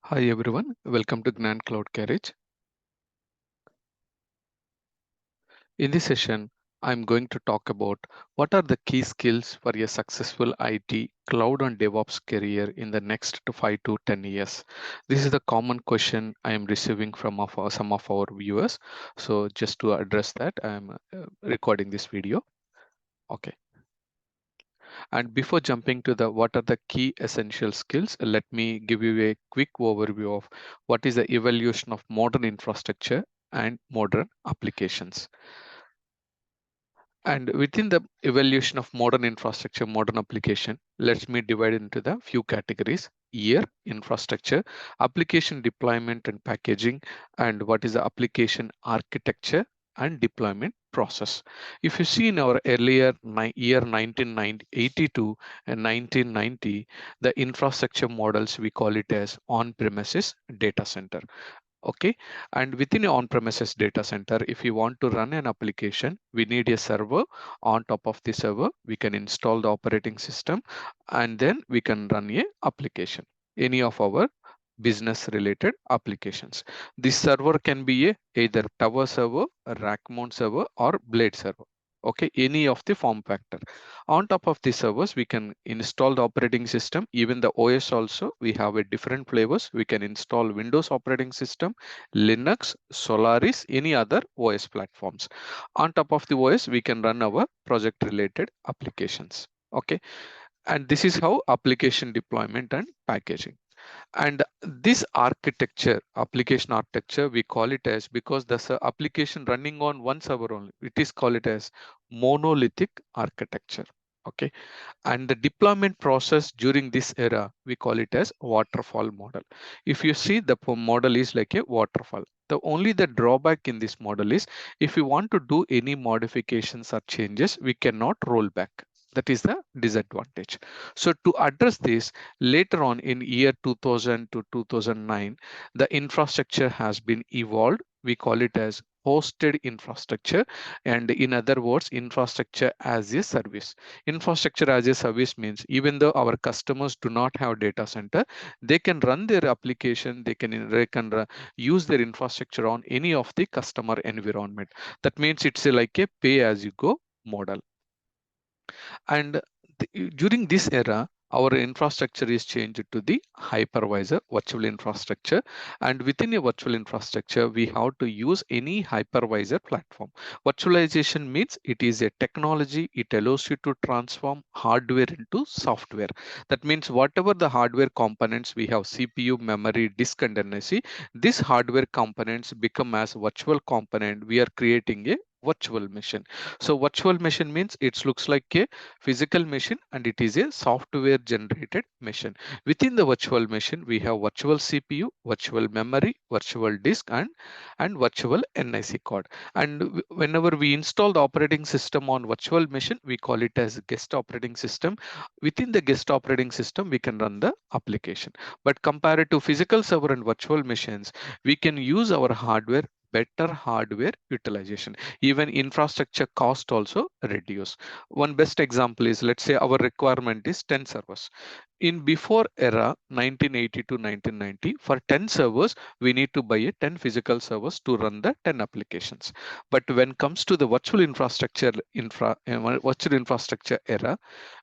Hi everyone, welcome to Gnan Cloud Carriage. In this session, I'm going to talk about what are the key skills for a successful IT, cloud and DevOps career in the next 5 to 10 years. This is the common question I am receiving from some of our viewers. So just to address that, I'm recording this video. Okay. And before jumping to the what are the key essential skills, let me give you a quick overview of what is the evolution of modern infrastructure and modern applications. And within the evolution of modern infrastructure, modern application, let me divide into the few categories. Year, infrastructure, application deployment and packaging, and what is the application architecture and deployment process. If you see in our earlier year 1982 and 1990, the infrastructure models, we call it as on-premises data center. Okay, and within an on-premises data center, if you want to run an application, we need a server. On top of the server, we can install the operating system, and then we can run a application, any of our business related applications. This server can be either tower server, a rack mount server, or blade server. Okay, any of the form factor. On top of the servers, we can install the operating system. Even the OS also, we have a different flavors. We can install Windows operating system, Linux, Solaris, any other OS platforms. On top of the OS, we can run our project related applications. Okay, and this is how application deployment and packaging. And this architecture, application architecture, we call it as, because there's an application running on one server only, it is called it as monolithic architecture. Okay, and the deployment process during this era, we call it as waterfall model. If you see, the model is like a waterfall. The drawback in this model is, if you want to do any modifications or changes, we cannot roll back. That is the disadvantage. So to address this, later on in year 2000 to 2009, the infrastructure has been evolved. We call it as hosted infrastructure, and in other words, infrastructure as a service. Infrastructure as a service means, even though our customers do not have data center, they can run their application, use their infrastructure on any of the customer environment. That means it's like a pay as you go model. And during this era, our infrastructure is changed to the hypervisor virtual infrastructure. And within a virtual infrastructure, we have to use any hypervisor platform. Virtualization means it is a technology. It allows you to transform hardware into software. That means whatever the hardware components we have, CPU, memory, disk, and NIC, these hardware components become as virtual component. We are creating a virtual machine. So virtual machine means it looks like a physical machine, and it is a software generated machine. Within the virtual machine, we have virtual CPU, virtual memory, virtual disk, and virtual NIC card. And whenever we install the operating system on virtual machine, we call it as guest operating system. Within the guest operating system, we can run the application. But compared to physical server and virtual machines, we can use our hardware, better hardware utilization. Even infrastructure cost also reduce. One best example is, let's say our requirement is 10 servers. In before era 1980 to 1990, for 10 servers, we need to buy a 10 physical servers to run the 10 applications. But when comes to the virtual infrastructure era,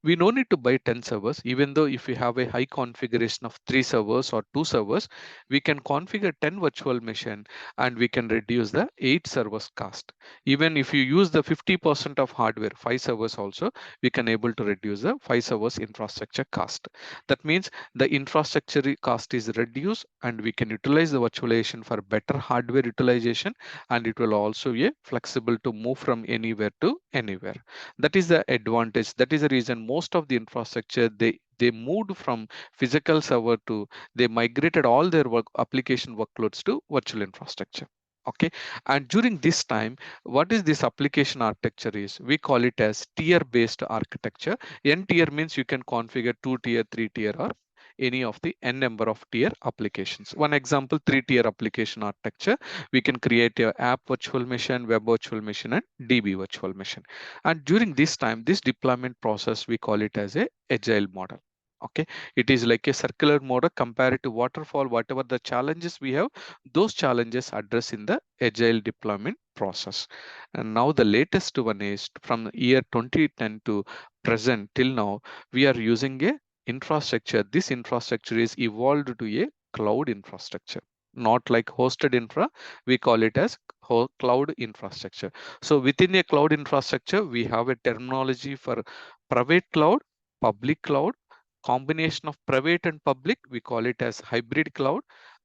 we no need to buy 10 servers. Even though if we have a high configuration of 3 servers or 2 servers, we can configure 10 virtual machine, and we can reduce the 8 servers cost. Even if you use the 50% of hardware, 5 servers also, we can able to reduce the 5 servers infrastructure cost. That means the infrastructure cost is reduced, and we can utilize the virtualization for better hardware utilization, and it will also be flexible to move from anywhere to anywhere. That is the advantage. That is the reason most of the infrastructure, they moved from physical server to, they migrated all their application workloads to virtual infrastructure. Okay, and during this time, what is this application architecture is, we call it as tier based architecture. N tier means you can configure 2 tier, 3 tier, or any of the n number of tier applications. One example, 3 tier application architecture, we can create a app virtual machine, web virtual machine, and DB virtual machine. And during this time, this deployment process, we call it as a agile model. Okay, it is like a circular model compared to waterfall. Whatever the challenges we have, those challenges address in the agile deployment process. And now the latest one is from year 2010 to present till now, we are using a infrastructure. This infrastructure is evolved to a cloud infrastructure, not like hosted infra. We call it as cloud infrastructure. So within a cloud infrastructure, we have a terminology for private cloud, public cloud, combination of private and public, we call it as hybrid cloud.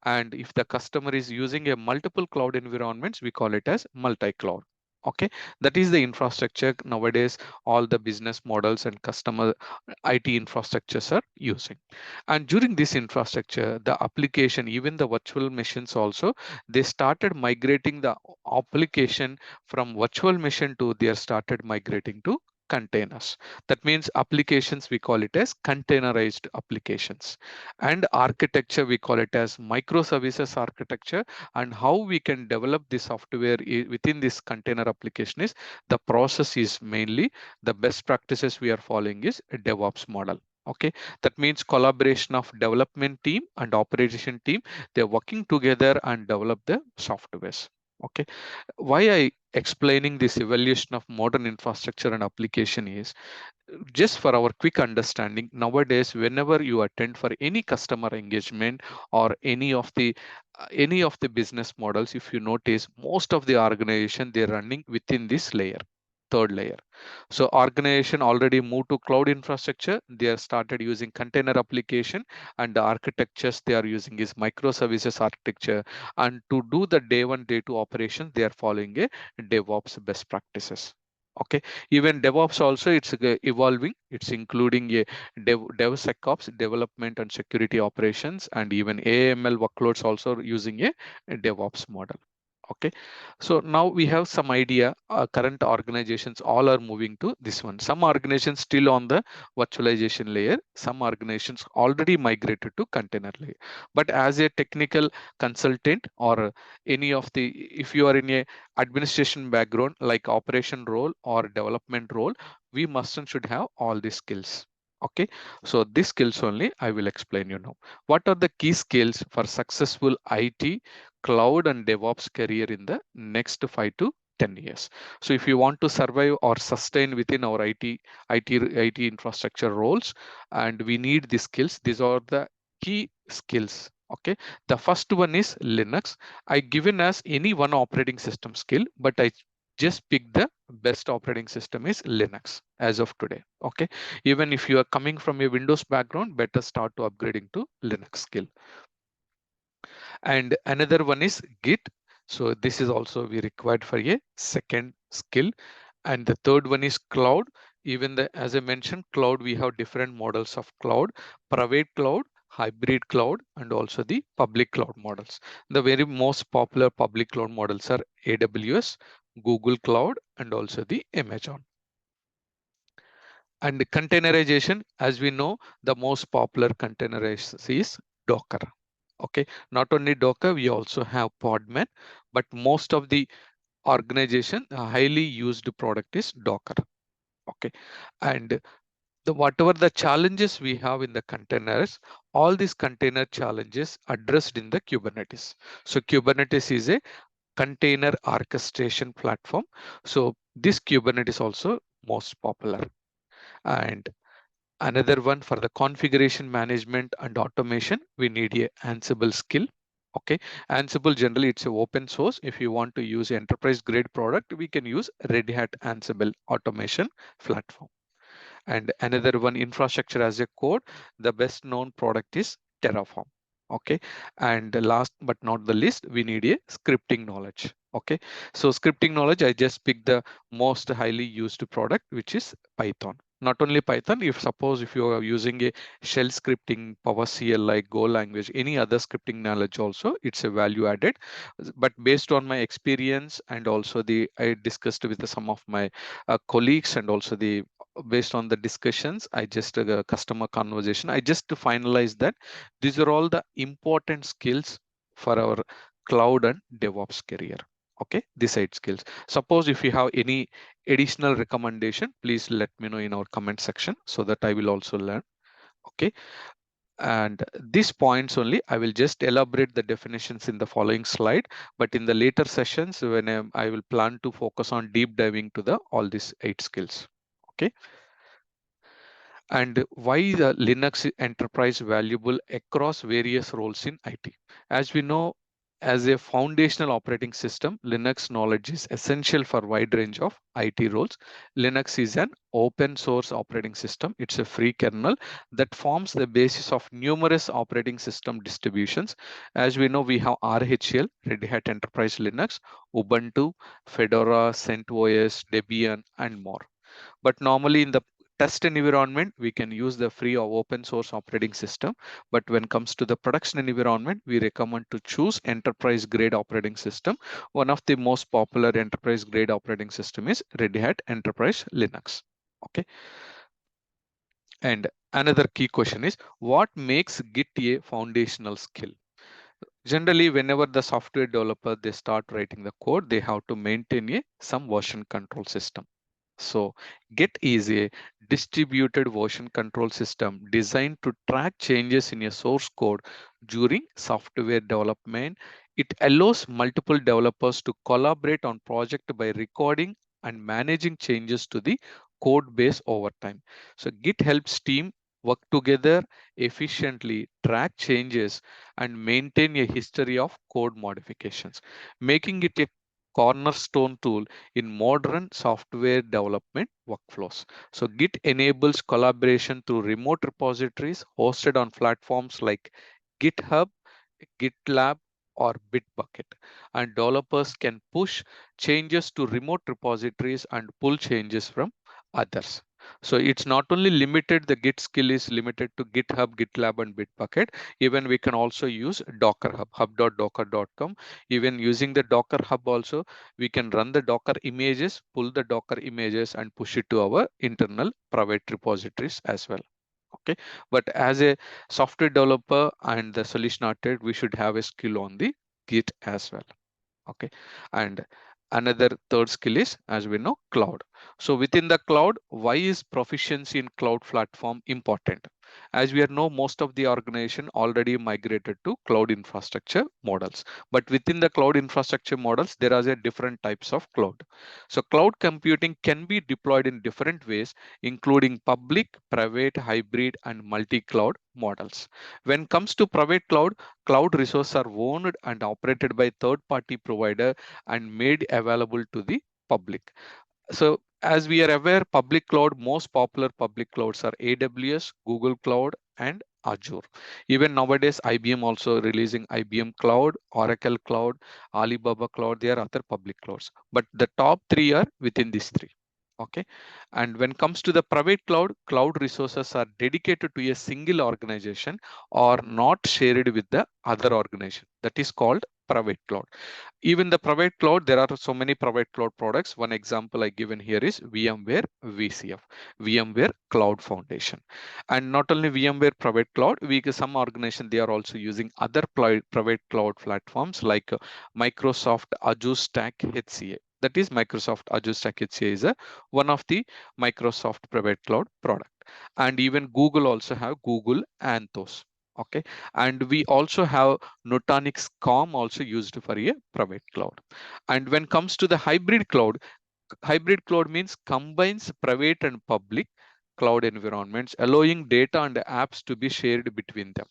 And if the customer is using a multiple cloud environments, we call it as multi-cloud. Okay, that is the infrastructure nowadays all the business models and customer IT infrastructures are using. And during this infrastructure, the application, even the virtual machines also, they started migrating the application from virtual machine to they are started migrating to containers. That means applications, we call it as containerized applications. And architecture, we call it as microservices architecture. And how we can develop the software within this container application is the process is mainly the best practices we are following is a DevOps model. Okay, that means collaboration of development team and operation team. They're working together and develop the softwares. Okay, why I explaining this evaluation of modern infrastructure and application is just for our quick understanding. Nowadays whenever you attend for any customer engagement or any of the business models, if you notice most of the organization they're running within this layer, third layer. So organization already moved to cloud infrastructure, they are started using container application, and the architectures they are using is microservices architecture. And to do the day one day two operations, they are following a DevOps best practices. Okay, even DevOps also it's evolving. It's including a DevSecOps, development and security operations, and even AML workloads also using a DevOps model. Okay, so now we have some idea. Current organizations all are moving to this one. Some organizations still on the virtualization layer. Some organizations already migrated to container layer. But as a technical consultant or any of the, if you are in a administration background like operation role or development role, we must and should have all these skills. Okay, so these skills only I will explain you now. What are the key skills for successful IT, cloud and DevOps career in the next 5 to 10 years? So if you want to survive or sustain within our IT infrastructure roles, and we need these skills, these are the key skills. Okay, the first one is Linux. I given as any one operating system skill, but I just pick the best operating system is Linux as of today. Okay, even if you are coming from a Windows background, better start to upgrading to Linux skill. And another one is Git. So this is also we required for a second skill. And the third one is cloud. Even the, as I mentioned, cloud, we have different models of cloud: private cloud, hybrid cloud, and also the public cloud models. The very most popular public cloud models are AWS, Google Cloud, and also the Amazon. And containerization, as we know, the most popular containerization is Docker. Okay, not only Docker, we also have Podman, but most of the organization highly used product is Docker. Okay, and the whatever the challenges we have in the containers, all these container challenges addressed in the Kubernetes. So Kubernetes is a container orchestration platform. So this Kubernetes also most popular. And another one for the configuration management and automation, we need a Ansible skill. Okay, Ansible generally it's a open source. If you want to use enterprise grade product, we can use Red Hat Ansible automation platform. And another one, infrastructure as a code, the best known product is Terraform. Okay, and last but not the least, we need a scripting knowledge. Okay, so scripting knowledge, I just picked the most highly used product, which is Python. Not only Python, if suppose if you are using a shell scripting, PowerShell like Go language, any other scripting knowledge also, it's a value added. But based on my experience and also the I discussed with some of my colleagues, and also the based on the discussions, I just customer conversation, I just to finalize that these are all the important skills for our cloud and DevOps career. Okay, these 8 skills. Suppose if you have any additional recommendation, please let me know in our comment section so that I will also learn. Okay, and these points only I will just elaborate the definitions in the following slide, but in the later sessions when I will plan to focus on deep diving to the all these 8 skills. Okay, and why the Linux enterprise valuable across various roles in IT. As we know, as a foundational operating system, Linux knowledge is essential for wide range of IT roles. Linux is an open source operating system. It's a free kernel that forms the basis of numerous operating system distributions. As we know, we have RHL, Red Hat Enterprise Linux, Ubuntu, Fedora, CentOS, Debian, and more. But normally in the test environment, we can use the free or open source operating system. But when it comes to the production environment, we recommend to choose enterprise grade operating system. One of the most popular enterprise grade operating system is Red Hat Enterprise Linux. Okay. And another key question is, what makes Git a foundational skill? Generally, whenever the software developer they start writing the code, they have to maintain some version control system. So Git is a distributed version control system designed to track changes in a source code during software development. It allows multiple developers to collaborate on project by recording and managing changes to the code base over time. So Git helps team work together efficiently, track changes, and maintain a history of code modifications, making it a cornerstone tool in modern software development workflows. So Git enables collaboration through remote repositories hosted on platforms like GitHub, GitLab, or Bitbucket. And developers can push changes to remote repositories and pull changes from others. So it's not only limited, the Git skill is limited to GitHub, GitLab, and Bitbucket. Even we can also use Docker Hub, hub.docker.com. Even using the Docker Hub also, we can run the Docker images, pull the Docker images, and push it to our internal private repositories as well. Okay, but as a software developer and the solution architect, we should have a skill on the Git as well. Okay, and another third skill is, as we know, cloud. So within the cloud, why is proficiency in cloud platform important? As we know, most of the organization already migrated to cloud infrastructure models, but within the cloud infrastructure models there are a different types of cloud. So cloud computing can be deployed in different ways, including public, private, hybrid, and multi-cloud models. When it comes to private cloud, cloud resources are owned and operated by third-party provider and made available to the public. So as we are aware, public cloud, most popular public clouds are AWS, Google Cloud, and Azure. Even nowadays, IBM also releasing IBM Cloud, Oracle Cloud, Alibaba Cloud. They are other public clouds, but the top three are within these three. Okay, and when it comes to the private cloud, cloud resources are dedicated to a single organization or not shared with the other organization. That is called private cloud. Even the private cloud, there are so many private cloud products. One example I given here is VMware VCF, VMware Cloud Foundation. And not only VMware private cloud, some organization they are also using other private cloud platforms like Microsoft Azure Stack HCA. That is Microsoft Azure Stack HCA is one of the Microsoft private cloud product. And even Google also have Google Anthos. Okay, and we also have Nutanix Com also used for a private cloud. And when comes to the hybrid cloud means combines private and public cloud environments, allowing data and apps to be shared between them.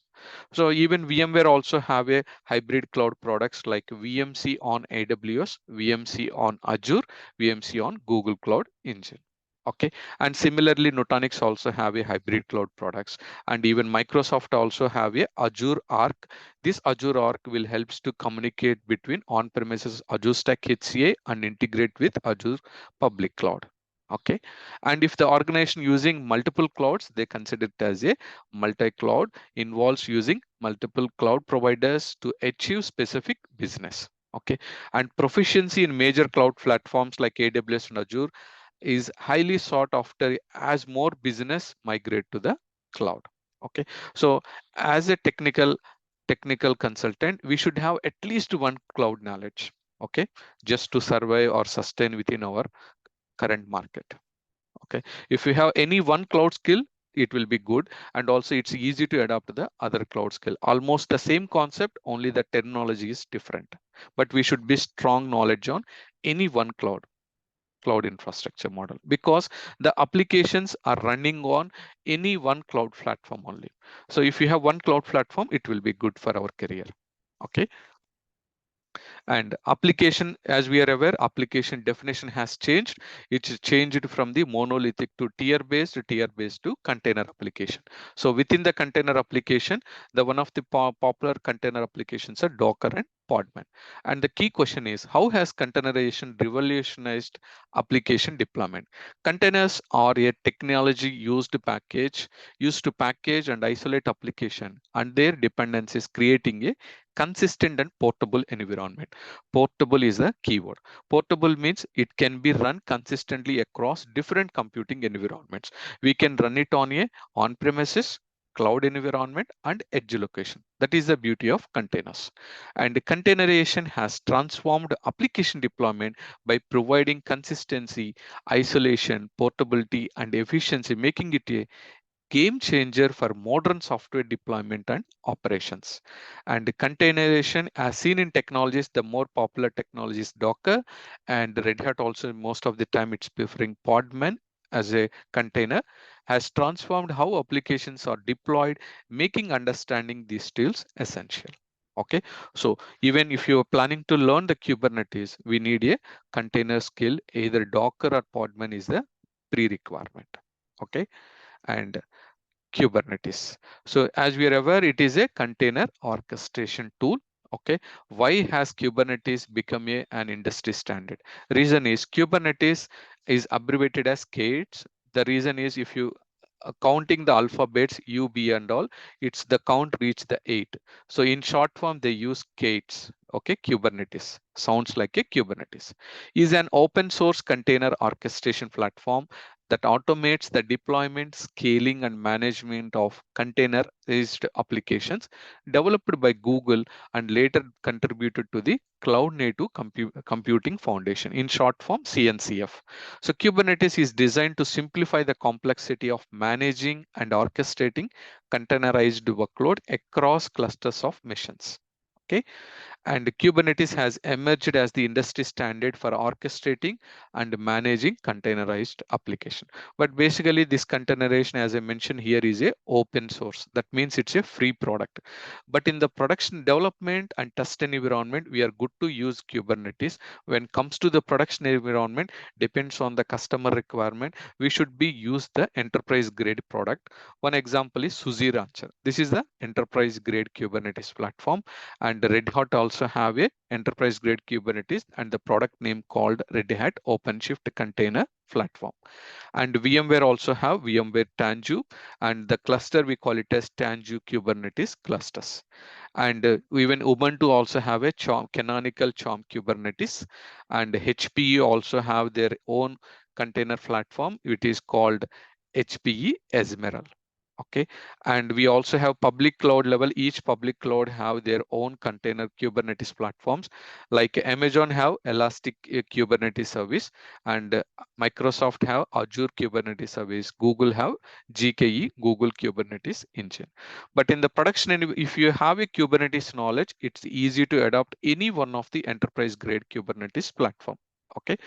So even VMware also have a hybrid cloud products like VMC on AWS, VMC on Azure, VMC on Google Cloud Engine. Okay, and similarly, Nutanix also have a hybrid cloud products, and even Microsoft also have a Azure Arc. This Azure Arc will helps to communicate between on-premises Azure Stack HCA and integrate with Azure public cloud. Okay, and if the organization using multiple clouds, they consider it as a multi-cloud, involves using multiple cloud providers to achieve specific business. Okay, and proficiency in major cloud platforms like AWS and Azure is highly sought after as more business migrate to the cloud. Okay, so as a technical consultant, we should have at least one cloud knowledge. Okay, just to survive or sustain within our current market. Okay, if you have any one cloud skill, it will be good, and also it's easy to adapt to the other cloud skill. Almost the same concept, only the terminology is different. But we should be strong knowledge on any one cloud infrastructure model, because the applications are running on any one cloud platform only. So if you have one cloud platform, it will be good for our career. Okay. And application, as we are aware, application definition has changed. It's changed from the monolithic to tier based to container application. So within the container application, the one of the popular container applications are Docker and Podman. And the key question is, how has containerization revolutionized application deployment? Containers are a technology used to package and isolate application and their dependencies, creating a consistent and portable environment. Portable is a keyword. Portable means it can be run consistently across different computing environments. We can run it on a on-premises, cloud environment, and edge location. That is the beauty of containers. And containerization has transformed application deployment by providing consistency, isolation, portability, and efficiency, making it a game changer for modern software deployment and operations. And containerization, as seen in technologies, the more popular technology is Docker, and Red Hat also most of the time it's preferring Podman as a container, has transformed how applications are deployed, making understanding these tools essential. Okay, so even if you are planning to learn the Kubernetes, we need a container skill. Either Docker or Podman is the pre-requirement. Okay, and Kubernetes. So as we are aware, it is a container orchestration tool. Okay, why has Kubernetes become an industry standard? Reason is Kubernetes is abbreviated as KATES. The reason is, if you counting the alphabets U, B, and all, it's the count reach the 8. So in short form, they use KATES. Okay, Kubernetes sounds like a Kubernetes is an open source container orchestration platform that automates the deployment, scaling, and management of containerized applications developed by Google and later contributed to the Cloud Native Computing Foundation, in short form CNCF. So Kubernetes is designed to simplify the complexity of managing and orchestrating containerized workload across clusters of machines. Okay, and Kubernetes has emerged as the industry standard for orchestrating and managing containerized application. But basically this containerization, as I mentioned here, is a open source. That means it's a free product. But in the production development and test environment, we are good to use Kubernetes. When it comes to the production environment, depends on the customer requirement. We should be use the enterprise grade product. One example is SUSE Rancher. This is the enterprise grade Kubernetes platform, and Red Hat also have a enterprise grade Kubernetes and the product name called Red Hat OpenShift Container Platform. And VMware also have VMware Tanzu, and the cluster we call it as Tanzu Kubernetes clusters. And even Ubuntu also have a canonical Chom Kubernetes, and HPE also have their own container platform. It is called HPE Ezmeral. Okay, and we also have public cloud level. Each public cloud have their own container Kubernetes platforms, like Amazon have Elastic Kubernetes service, and Microsoft have Azure Kubernetes service. Google have GKE, Google Kubernetes engine. But in the production, if you have a Kubernetes knowledge, it's easy to adopt any one of the enterprise grade Kubernetes platform. Okay,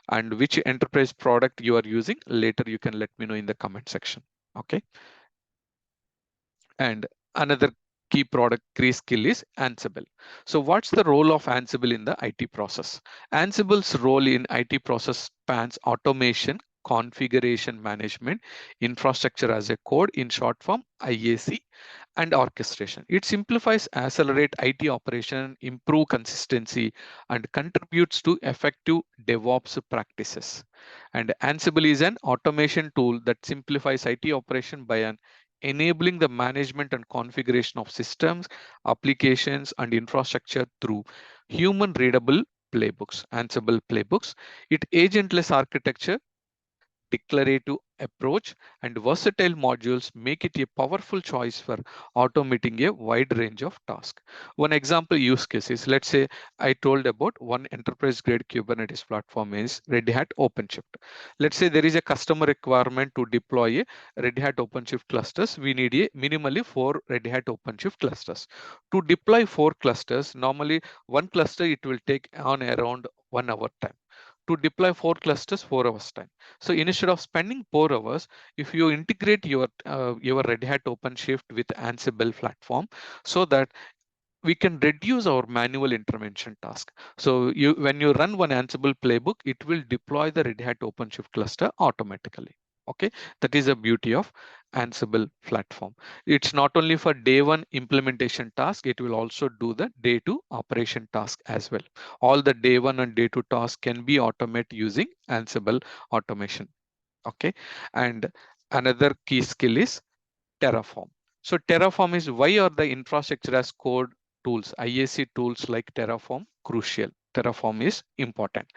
and which enterprise product you are using later, you can let me know in the comment section. Okay. And another key skill is Ansible. So what's the role of Ansible in the IT process? Ansible's role in IT process spans automation, configuration management, infrastructure as a code, in short form IAC, and orchestration. It simplifies, accelerate IT operation, improve consistency, and contributes to effective DevOps practices. And Ansible is an automation tool that simplifies IT operation by enabling the management and configuration of systems, applications, and infrastructure through human readable playbooks, Ansible playbooks. It agentless architecture declarative approach, and versatile modules make it a powerful choice for automating a wide range of tasks. One example use case is, let's say I told about one enterprise grade Kubernetes platform is Red Hat OpenShift. Let's say there is a customer requirement to deploy a Red Hat OpenShift clusters. We need a minimally 4 Red Hat OpenShift clusters. To deploy 4 clusters, normally one cluster it will take on around 1 hour time. To deploy 4 clusters, 4 hours time. So instead of spending 4 hours, if you integrate your Red Hat OpenShift with Ansible platform, so that we can reduce our manual intervention task. So when you run one Ansible playbook, it will deploy the Red Hat OpenShift cluster automatically. Okay, that is the beauty of Ansible platform. It's not only for day one implementation task, it will also do the day two operation task as well. All the day one and day two tasks can be automated using Ansible automation. Okay, and another key skill is Terraform. So Terraform is, why are the infrastructure as code tools, IAC tools like Terraform crucial? Terraform is important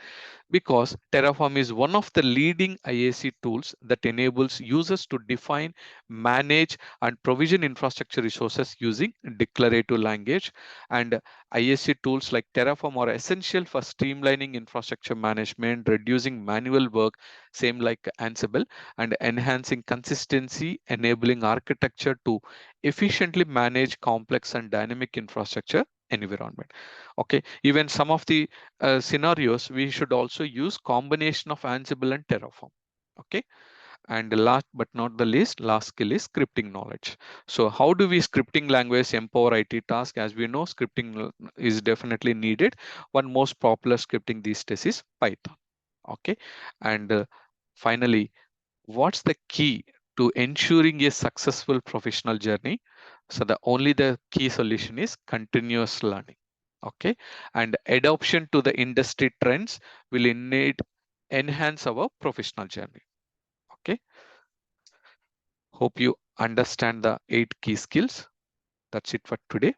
because Terraform is one of the leading IAC tools that enables users to define, manage, and provision infrastructure resources using declarative language. And IAC tools like Terraform are essential for streamlining infrastructure management, reducing manual work, same like Ansible, and enhancing consistency, enabling architecture to efficiently manage complex and dynamic infrastructure environment. Okay, even some of the scenarios, we should also use combination of Ansible and Terraform. Okay, and last but not the least, last skill is scripting knowledge. So how do we scripting language empower IT task? As we know, scripting is definitely needed. One most popular scripting these days is Python. Okay, and finally, what's the key to ensuring a successful professional journey? So the key solution is continuous learning. Okay, and adoption to the industry trends will enhance our professional journey. Okay, hope you understand the 8 key skills. That's it for today.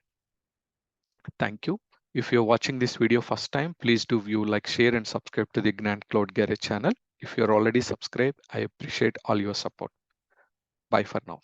Thank you. If you're watching this video first time, please do view, like, share, and subscribe to the Ignite Cloud Garage channel. If you're already subscribed, I appreciate all your support. Bye for now.